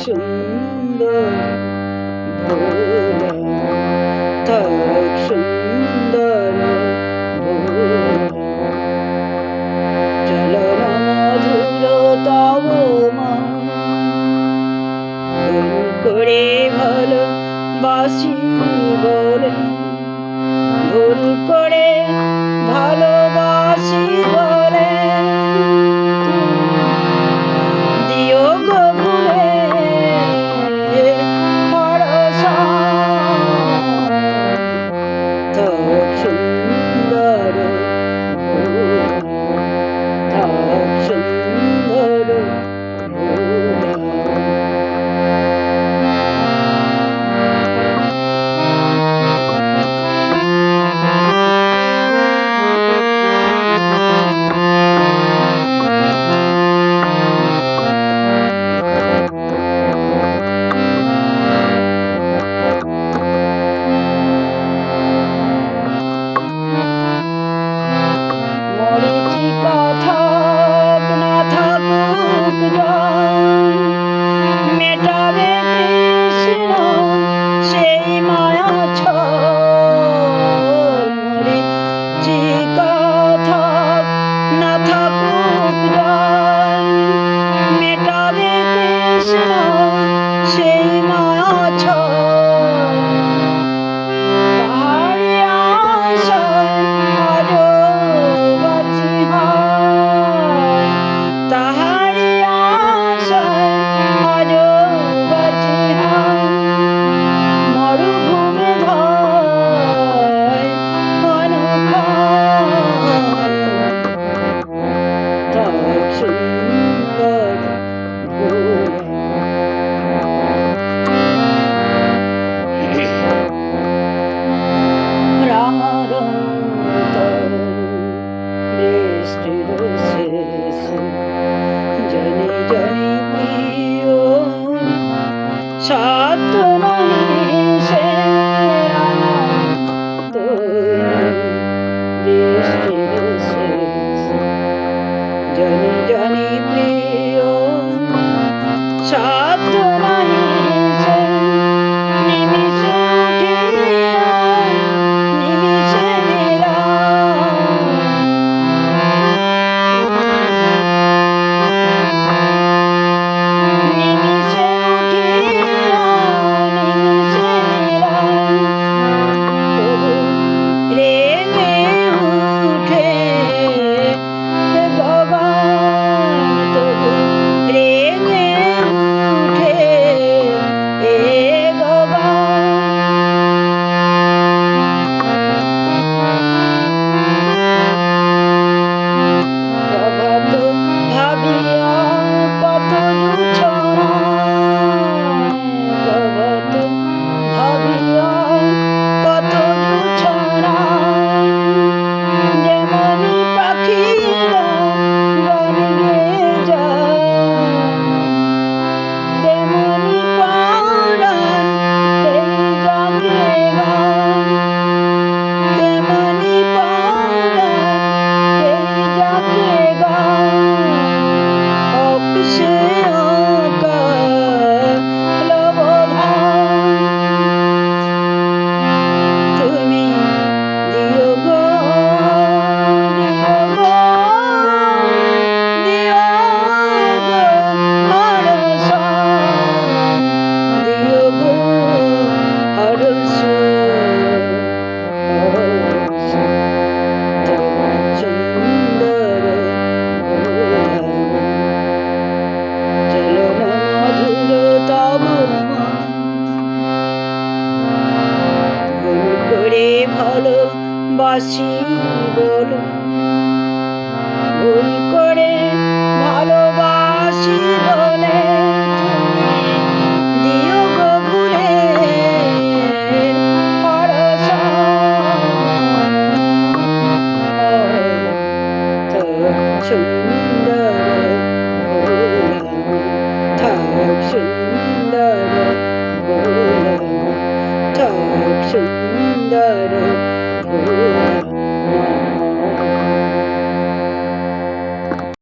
সুন্দর ভোলা, থাক সুন্দর ভোলা। চলো না মধুর তব মন, ভুল করে ভালোবাসি বলে, ভুল করে ভালোবাসি বলে দিও গো ভুলে থাক সুন্দর ভোলা, থাক সুন্দর ভোলা। মরীচিকা থাক না থাকুক জয়, মেটাবে কৃষ্ণ সেই মায়া ছয়। মরীচিকা থাক না থাকুক জয়, মেটাবে কৃষ্ণ সেই মায়া ছয়। তাহারি আশায় আজো বাঁচি হায়, তাহারি আশায় আজো বাঁচি হায়। মরুভূমি ধায় অনুক্ষণ, থাক সুন্দর ভোলা। রাঙারন্তর বৃষ্টির শেষে জানি জানি প্রিয় সাধ্য নাই সে আনন্দ বৃষ্টির শেষে জানি জানি প্রিয় সাধ্য নাই সে নিমিষে উঠিয়া নিমিষে নিমিষে উঠিয়া নিমিষে তবু রেগে উঠে গগন, তবু রেগে উঠে এ গগন। প্রভাত ভাবিয়া কত জুছনা, প্রভাত ভাবিয়া কত জুছনা। যেমনি পাখিরা গান গেয়ে যায়, তেমনি পরাণ এই জাগে গান, তেমনি পরাণ এই জাগে গান। হোক সে অকাল বোধন, তুমি দিও গো দিও গো দিও গো হরষ, দিও গো হরষ হরষ। থাক সুন্দর ভোলা, চলো না মধুর তব মন, ভুল করে ভালোবাসি বলে, ভুল করে ভালোবাসি বলে তুমি দিও গো ভুলে হরষ। থাক সুন্দর ভোলা, থাক সুন্দর ভোলা, থাক সুন্দর ভোলা।